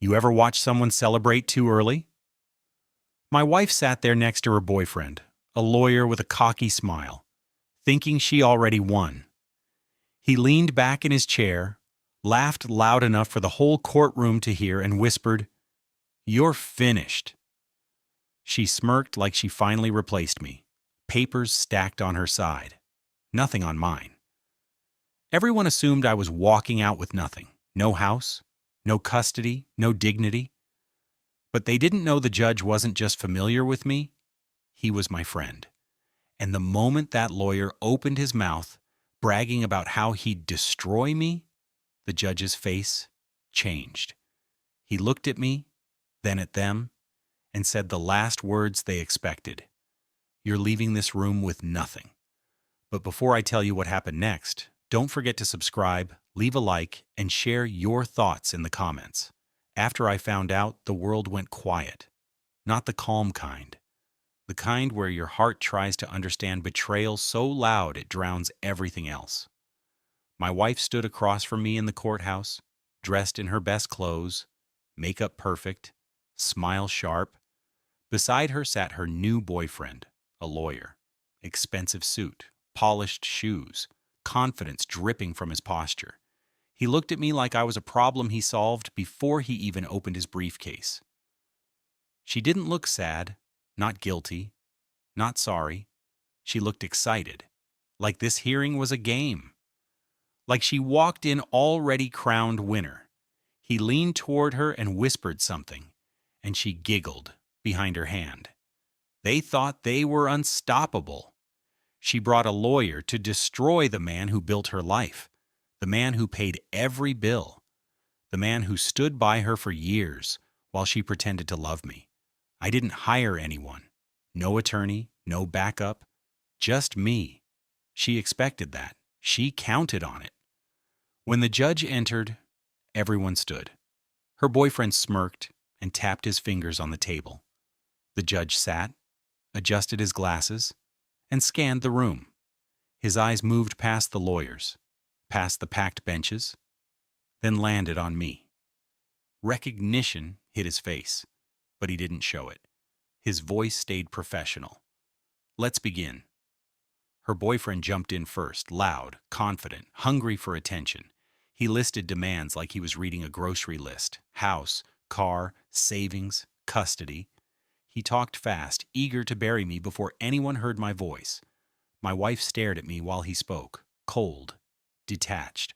You ever watch someone celebrate too early? My wife sat there next to her boyfriend, a lawyer with a cocky smile, thinking she already won. He leaned back in his chair, laughed loud enough for the whole courtroom to hear, and whispered, "You're finished." She smirked like she finally replaced me, papers stacked on her side, nothing on mine. Everyone assumed I was walking out with nothing, no house, no custody, no dignity. But they didn't know the judge wasn't just familiar with me, he was my friend. And the moment that lawyer opened his mouth, bragging about how he'd destroy me, the judge's face changed. He looked at me, then at them, and said the last words they expected. "You're leaving this room with nothing." But before I tell you what happened next, don't forget to subscribe, leave a like, and share your thoughts in the comments. After I found out, the world went quiet. Not the calm kind. The kind where your heart tries to understand betrayal so loud it drowns everything else. My wife stood across from me in the courthouse, dressed in her best clothes, makeup perfect, smile sharp. Beside her sat her new boyfriend, a lawyer. Expensive suit, polished shoes, confidence dripping from his posture. He looked at me like I was a problem he solved before he even opened his briefcase. She didn't look sad, not guilty, not sorry. She looked excited, like this hearing was a game. Like she walked in already crowned winner. He leaned toward her and whispered something, and she giggled behind her hand. They thought they were unstoppable. She brought a lawyer to destroy the man who built her life, the man who paid every bill, the man who stood by her for years while she pretended to love me. I didn't hire anyone. No attorney, no backup, just me. She expected that. She counted on it. When the judge entered, everyone stood. Her boyfriend smirked and tapped his fingers on the table. The judge sat, adjusted his glasses, and scanned the room. His eyes moved past the lawyers, past the packed benches, then landed on me. Recognition hit his face, but he didn't show it. His voice stayed professional. "Let's begin." Her boyfriend jumped in first, loud, confident, hungry for attention. He listed demands like he was reading a grocery list: house, car, savings, custody. He talked fast, eager to bury me before anyone heard my voice. My wife stared at me while he spoke, cold, detached.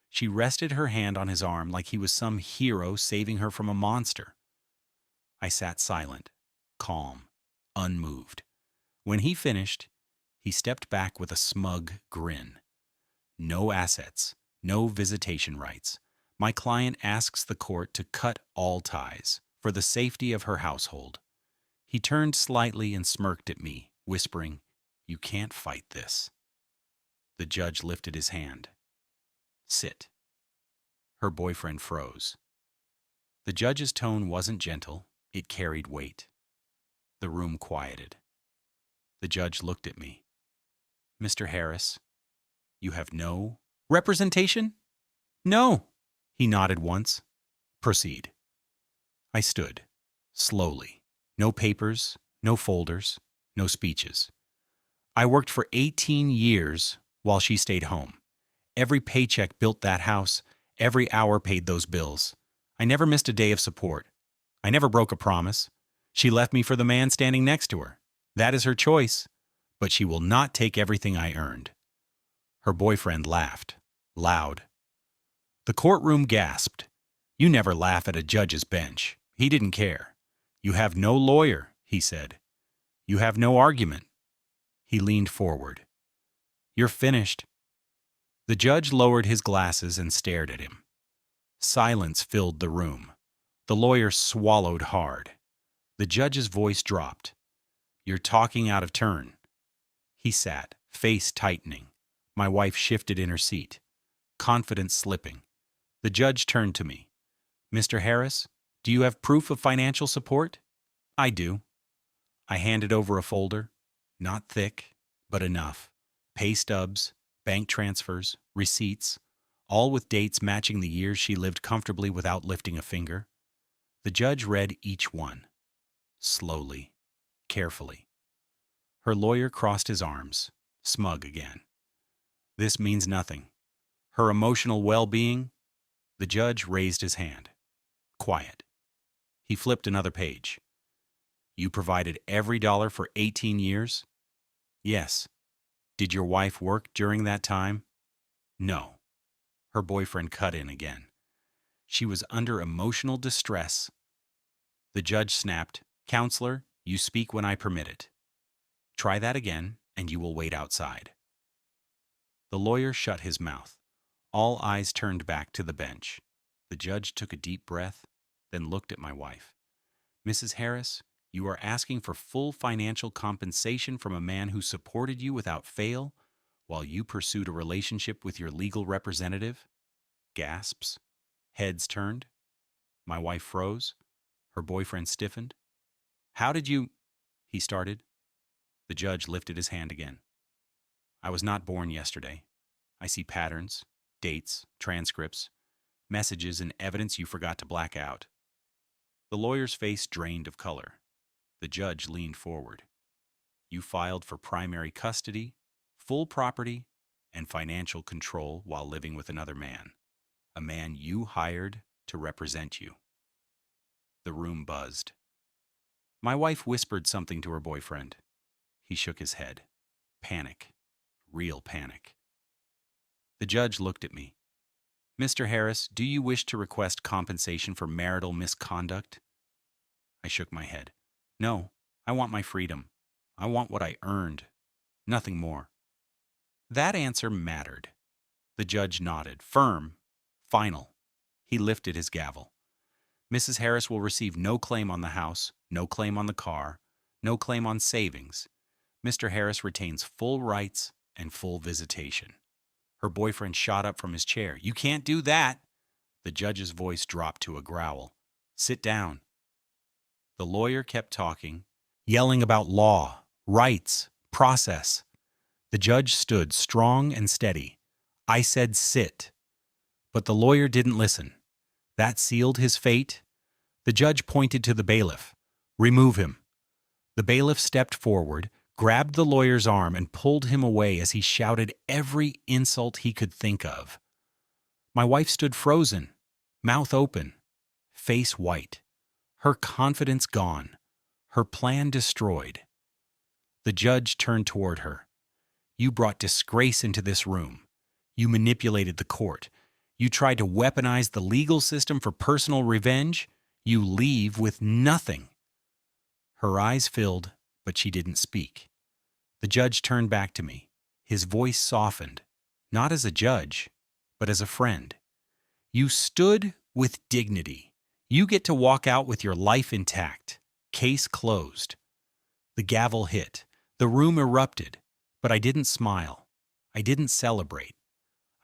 She rested her hand on his arm like he was some hero saving her from a monster. I sat silent, calm, unmoved. When he finished, he stepped back with a smug grin. "No assets, no visitation rights. My client asks the court to cut all ties for the safety of her household." He turned slightly and smirked at me, whispering, "You can't fight this." The judge lifted his hand. "Sit." Her boyfriend froze. The judge's tone wasn't gentle, it carried weight. The room quieted. The judge looked at me. "Mr. Harris, you have no representation?" "No." He nodded once. "Proceed." I stood, slowly. No papers, no folders, no speeches. I worked for 18 years while she stayed home. Every paycheck built that house. Every hour paid those bills. I never missed a day of support. I never broke a promise. She left me for the man standing next to her. That is her choice, but she will not take everything I earned. Her boyfriend laughed, loud. The courtroom gasped. You never laugh at a judge's bench. He didn't care. "You have no lawyer," he said. "You have no argument." He leaned forward. "You're finished." The judge lowered his glasses and stared at him. Silence filled the room. The lawyer swallowed hard. The judge's voice dropped. "You're talking out of turn." He sat, face tightening. My wife shifted in her seat, confidence slipping. The judge turned to me. "Mr. Harris, do you have proof of financial support?" "I do." I handed over a folder. Not thick, but enough. Pay stubs, bank transfers, receipts, all with dates matching the years she lived comfortably without lifting a finger. The judge read each one, slowly, carefully. Her lawyer crossed his arms, smug again. This means nothing. Her emotional well-being? The judge raised his hand. Quiet. He flipped another page. You provided every dollar for 18 years? Yes. Did your wife work during that time? No. Her boyfriend cut in again. She was under emotional distress. The judge snapped, Counselor, you speak when I permit it. Try that again, and you will wait outside. The lawyer shut his mouth. All eyes turned back to the bench. The judge took a deep breath, then looked at my wife. Mrs. Harris, you are asking for full financial compensation from a man who supported you without fail while you pursued a relationship with your legal representative? Gasps. Heads turned. My wife froze. Her boyfriend stiffened. How did you... he started. The judge lifted his hand again. I was not born yesterday. I see patterns, dates, transcripts, messages, and evidence you forgot to black out. The lawyer's face drained of color. The judge leaned forward. You filed for primary custody, full property, and financial control while living with another man, a man you hired to represent you. The room buzzed. My wife whispered something to her boyfriend. He shook his head. Panic. Real panic. The judge looked at me. Mr. Harris, do you wish to request compensation for marital misconduct? I shook my head. No, I want my freedom. I want what I earned. Nothing more. That answer mattered. The judge nodded. Firm. Final. He lifted his gavel. Mrs. Harris will receive no claim on the house, no claim on the car, no claim on savings. Mr. Harris retains full rights and full visitation. Her boyfriend shot up from his chair. You can't do that. The judge's voice dropped to a growl. Sit down. The lawyer kept talking, yelling about law, rights, process. The judge stood strong and steady. I said sit. But the lawyer didn't listen. That sealed his fate. The judge pointed to the bailiff. Remove him. The bailiff stepped forward, grabbed the lawyer's arm, and pulled him away as he shouted every insult he could think of. My wife stood frozen, mouth open, face white, her confidence gone, her plan destroyed. The judge turned toward her. You brought disgrace into this room. You manipulated the court. You tried to weaponize the legal system for personal revenge. You leave with nothing. Her eyes filled, but she didn't speak. The judge turned back to me. His voice softened, not as a judge, but as a friend. You stood with dignity. You get to walk out with your life intact. Case closed. The gavel hit. The room erupted, but I didn't smile. I didn't celebrate.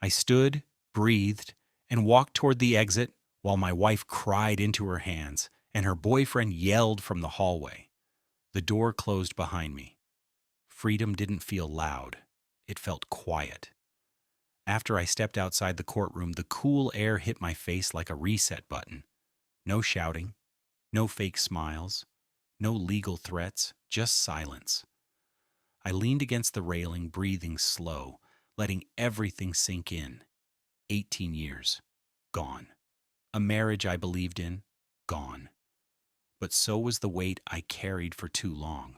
I stood, breathed, and walked toward the exit while my wife cried into her hands and her boyfriend yelled from the hallway. The door closed behind me. Freedom didn't feel loud. It felt quiet. After I stepped outside the courtroom, the cool air hit my face like a reset button. No shouting, no fake smiles, no legal threats, just silence. I leaned against the railing, breathing slow, letting everything sink in. 18 years. Gone. A marriage I believed in. Gone. But so was the weight I carried for too long.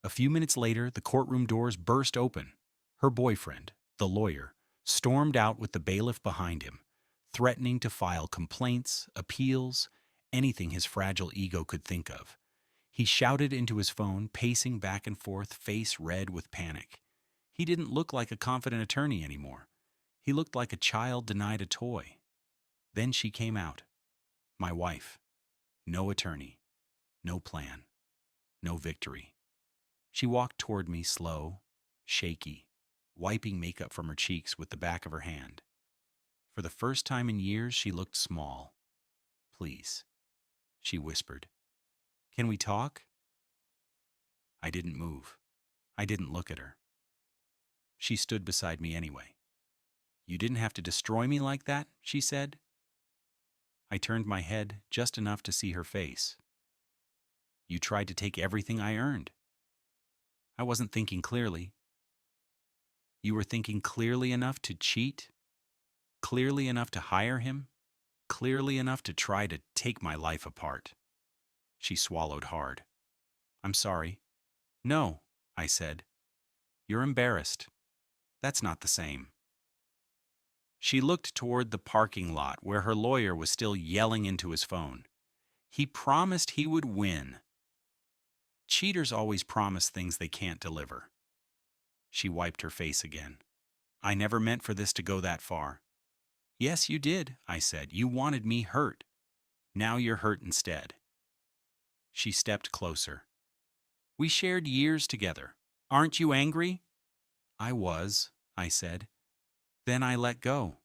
A few minutes later, the courtroom doors burst open. Her boyfriend, the lawyer, stormed out with the bailiff behind him, threatening to file complaints, appeals, anything his fragile ego could think of. He shouted into his phone, pacing back and forth, face red with panic. He didn't look like a confident attorney anymore. He looked like a child denied a toy. Then she came out. My wife. No attorney. No plan. No victory. She walked toward me slow, shaky, wiping makeup from her cheeks with the back of her hand. For the first time in years, she looked small. Please, she whispered. Can we talk? I didn't move. I didn't look at her. She stood beside me anyway. You didn't have to destroy me like that, she said. I turned my head just enough to see her face. You tried to take everything I earned. I wasn't thinking clearly. You were thinking clearly enough to cheat? Clearly enough to hire him? Clearly enough to try to take my life apart? She swallowed hard. I'm sorry. No, I said. You're embarrassed. That's not the same. She looked toward the parking lot where her lawyer was still yelling into his phone. He promised he would win. Cheaters always promise things they can't deliver. She wiped her face again. I never meant for this to go that far. Yes, you did, I said. You wanted me hurt. Now you're hurt instead. She stepped closer. We shared years together. Aren't you angry? I was, I said. Then I let go.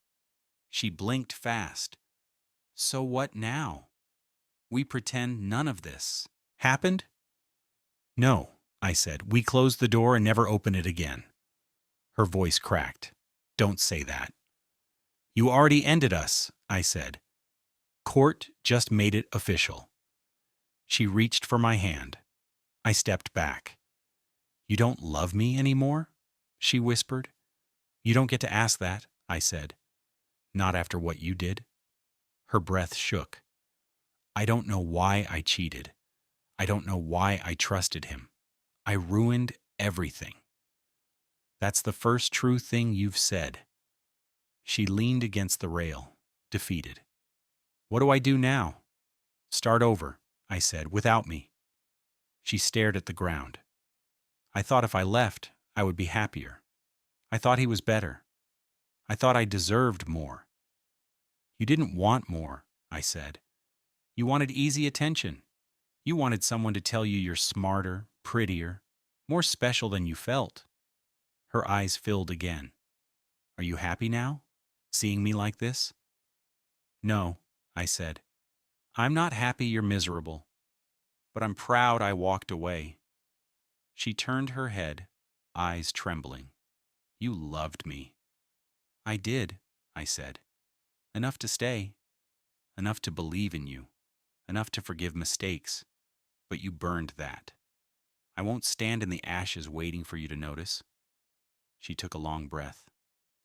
She blinked fast. So what now? We pretend none of this happened? No, I said. We closed the door and never opened it again. Her voice cracked. Don't say that. You already ended us, I said. Court just made it official. She reached for my hand. I stepped back. You don't love me anymore? She whispered. You don't get to ask that, I said. Not after what you did. Her breath shook. I don't know why I cheated. I don't know why I trusted him. I ruined everything. That's the first true thing you've said. She leaned against the rail, defeated. What do I do now? Start over, I said, without me. She stared at the ground. I thought if I left, I would be happier. I thought he was better. I thought I deserved more. You didn't want more, I said. You wanted easy attention. You wanted someone to tell you you're smarter, prettier, more special than you felt. Her eyes filled again. Are you happy now, seeing me like this? No, I said. I'm not happy you're miserable, but I'm proud I walked away. She turned her head, eyes trembling. You loved me. I did, I said. Enough to stay. Enough to believe in you. Enough to forgive mistakes. But you burned that. I won't stand in the ashes waiting for you to notice. She took a long breath.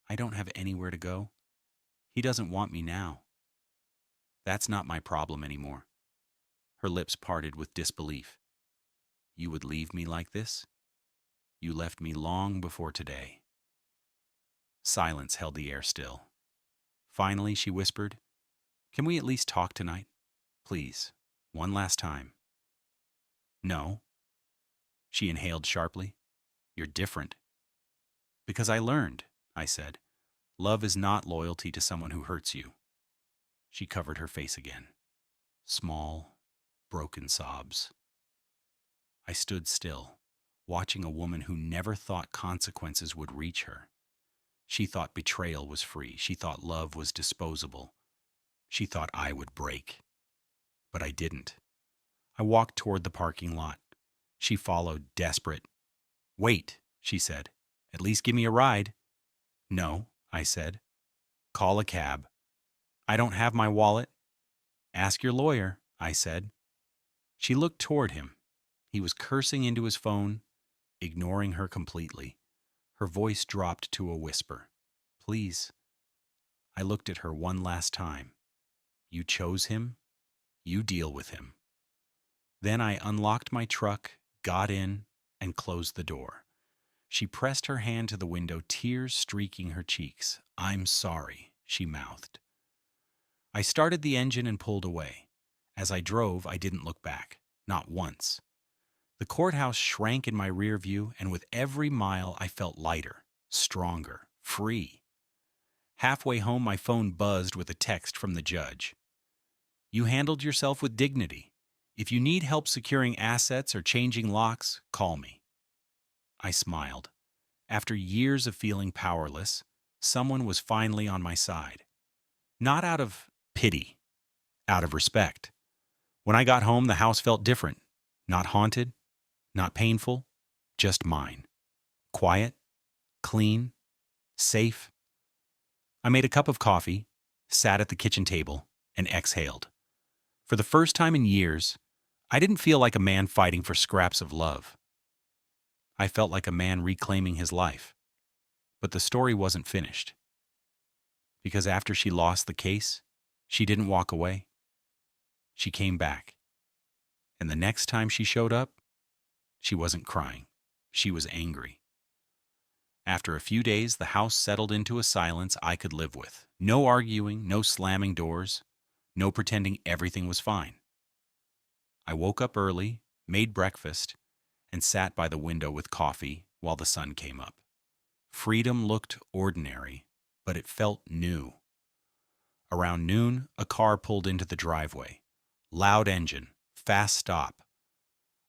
I don't have anywhere to go. He doesn't want me now. That's not my problem anymore. Her lips parted with disbelief. You would leave me like this? You left me long before today. Silence held the air still. Finally, she whispered, Can we at least talk tonight? Please, one last time. No. She inhaled sharply. You're different. Because I learned, I said. Love is not loyalty to someone who hurts you. She covered her face again. Small, broken sobs. I stood still, watching a woman who never thought consequences would reach her. She thought betrayal was free. She thought love was disposable. She thought I would break. But I didn't. I walked toward the parking lot. She followed, desperate. Wait, she said. At least give me a ride. No, I said. Call a cab. I don't have my wallet. Ask your lawyer, I said. She looked toward him. He was cursing into his phone, ignoring her completely. Her voice dropped to a whisper. Please. I looked at her one last time. You chose him. You deal with him. Then I unlocked my truck, got in, and closed the door. She pressed her hand to the window, tears streaking her cheeks. I'm sorry, she mouthed. I started the engine and pulled away. As I drove, I didn't look back. Not once. The courthouse shrank in my rear view, and with every mile I felt lighter, stronger, free. Halfway home, my phone buzzed with a text from the judge. You handled yourself with dignity. If you need help securing assets or changing locks, call me. I smiled. After years of feeling powerless, someone was finally on my side. Not out of pity, out of respect. When I got home, the house felt different. Not haunted, not painful, just mine. Quiet, clean, safe. I made a cup of coffee, sat at the kitchen table, and exhaled. For the first time in years, I didn't feel like a man fighting for scraps of love. I felt like a man reclaiming his life. But the story wasn't finished. Because after she lost the case, she didn't walk away. She came back. And the next time she showed up, she wasn't crying. She was angry. After a few days, the house settled into a silence I could live with. No arguing, no slamming doors, no pretending everything was fine. I woke up early, made breakfast, and sat by the window with coffee while the sun came up. Freedom looked ordinary, but it felt new. Around noon, a car pulled into the driveway. Loud engine, fast stop.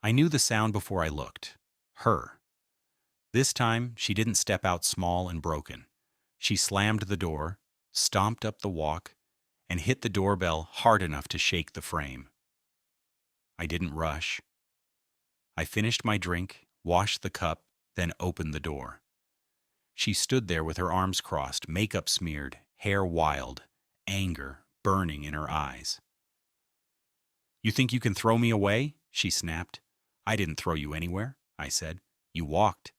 I knew the sound before I looked. Her. This time, she didn't step out small and broken. She slammed the door, stomped up the walk, and hit the doorbell hard enough to shake the frame. I didn't rush. I finished my drink, washed the cup, then opened the door. She stood there with her arms crossed, makeup smeared, hair wild, anger burning in her eyes. "You think you can throw me away?" she snapped. "I didn't throw you anywhere," I said. "You walked."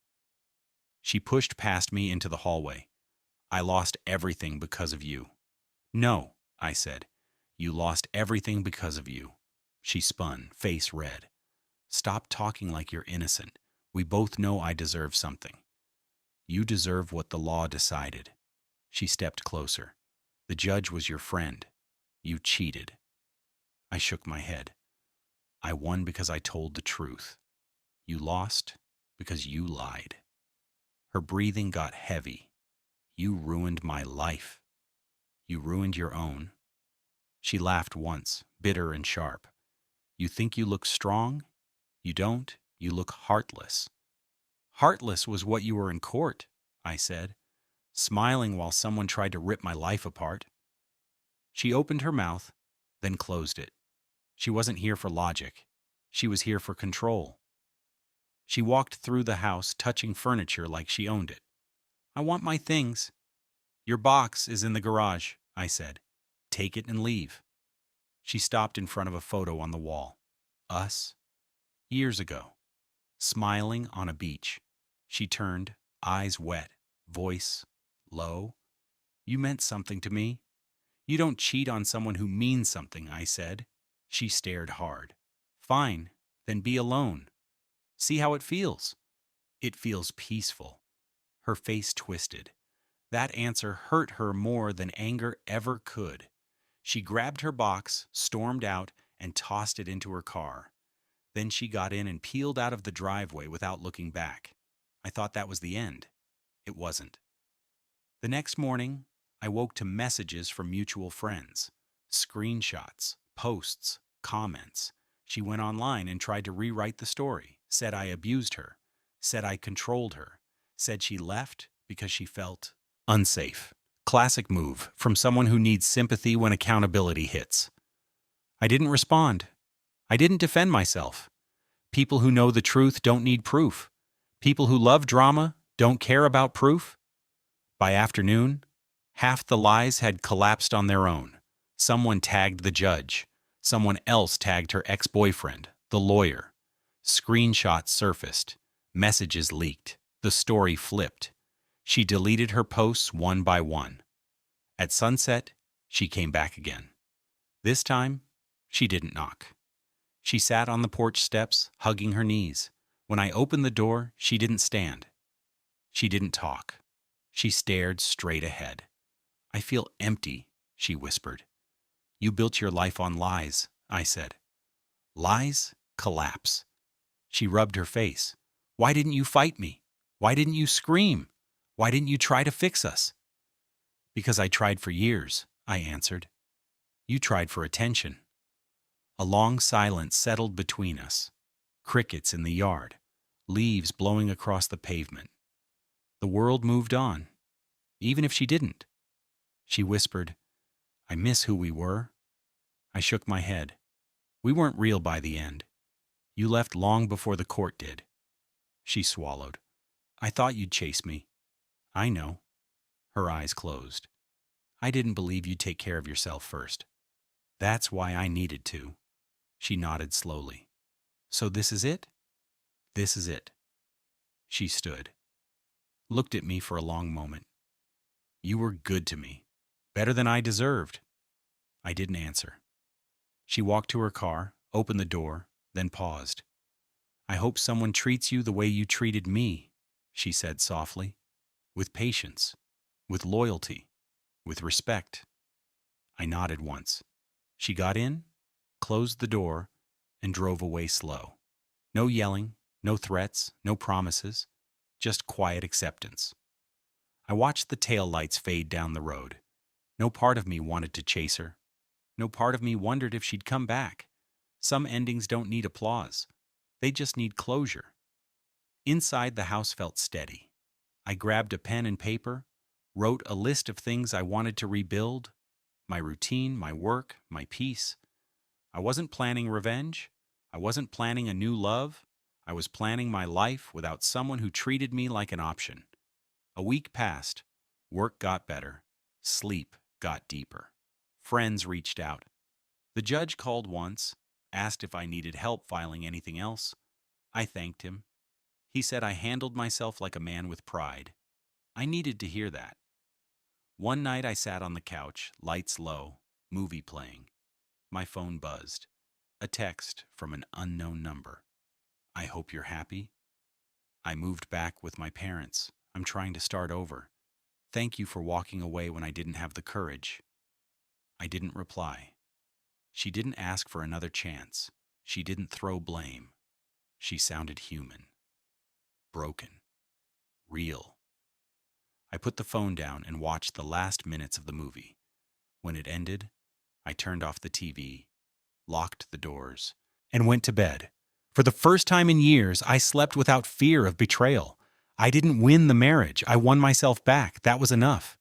She pushed past me into the hallway. "I lost everything because of you." "No," I said. "You lost everything because of you." She spun, face red. "Stop talking like you're innocent. We both know I deserve something." "You deserve what the law decided." She stepped closer. "The judge was your friend. You cheated." I shook my head. "I won because I told the truth. You lost because you lied." Her breathing got heavy. "You ruined my life. You ruined your own." She laughed once, bitter and sharp. "You think you look strong? You don't. You look heartless." "Heartless was what you were in court," I said, smiling while someone tried to rip my life apart. She opened her mouth, then closed it. She wasn't here for logic. She was here for control. She walked through the house, touching furniture like she owned it. "I want my things." "Your box is in the garage," I said. "Take it and leave." She stopped in front of a photo on the wall. Us, years ago, smiling on a beach. She turned, eyes wet, voice low. "You meant something to me." "You don't cheat on someone who means something," I said. She stared hard. "Fine, then be alone. See how it feels." "It feels peaceful." Her face twisted. That answer hurt her more than anger ever could. She grabbed her box, stormed out, and tossed it into her car. Then she got in and peeled out of the driveway without looking back. I thought that was the end. It wasn't. The next morning, I woke to messages from mutual friends. Screenshots, posts, comments. She went online and tried to rewrite the story, said I abused her, said I controlled her, said she left because she felt unsafe. Classic move from someone who needs sympathy when accountability hits. I didn't respond. I didn't defend myself. People who know the truth don't need proof. People who love drama don't care about proof. By afternoon, half the lies had collapsed on their own. Someone tagged the judge. Someone else tagged her ex-boyfriend, the lawyer. Screenshots surfaced. Messages leaked. The story flipped. She deleted her posts one by one. At sunset, she came back again. This time, she didn't knock. She sat on the porch steps, hugging her knees. When I opened the door, she didn't stand. She didn't talk. She stared straight ahead. "I feel empty," she whispered. "You built your life on lies," I said. "Lies collapse." She rubbed her face. "Why didn't you fight me? Why didn't you scream? Why didn't you try to fix us?" "Because I tried for years," I answered. "You tried for attention." A long silence settled between us. Crickets in the yard, leaves blowing across the pavement. The world moved on, even if she didn't. She whispered, "I miss who we were." I shook my head. "We weren't real by the end. You left long before the court did." She swallowed. "I thought you'd chase me." "I know." Her eyes closed. "I didn't believe you'd take care of yourself first." That's why I needed to. She nodded slowly. So this is it? This is it. She stood, looked at me for a long moment. You were good to me. Better than I deserved. I didn't answer. She walked to her car, opened the door, then paused. I hope someone treats you the way you treated me, she said softly, with patience, with loyalty, with respect. I nodded once. She got in, closed the door, and drove away slow. No yelling, no threats, no promises, just quiet acceptance. I watched the taillights fade down the road. No part of me wanted to chase her. No part of me wondered if she'd come back. Some endings don't need applause. They just need closure. Inside, the house felt steady. I grabbed a pen and paper, wrote a list of things I wanted to rebuild, my routine, my work, my peace. I wasn't planning revenge. I wasn't planning a new love. I was planning my life without someone who treated me like an option. A week passed. Work got better. Sleep got deeper. Friends reached out. The judge called once, asked if I needed help filing anything else. I thanked him. He said I handled myself like a man with pride. I needed to hear that. One night I sat on the couch, lights low, movie playing. My phone buzzed. A text from an unknown number. I hope you're happy. I moved back with my parents. I'm trying to start over. Thank you for walking away when I didn't have the courage. I didn't reply. She didn't ask for another chance. She didn't throw blame. She sounded human. Broken. Real. I put the phone down and watched the last minutes of the movie. When it ended, I turned off the TV, locked the doors, and went to bed. For the first time in years, I slept without fear of betrayal. I didn't win the marriage. I won myself back. That was enough.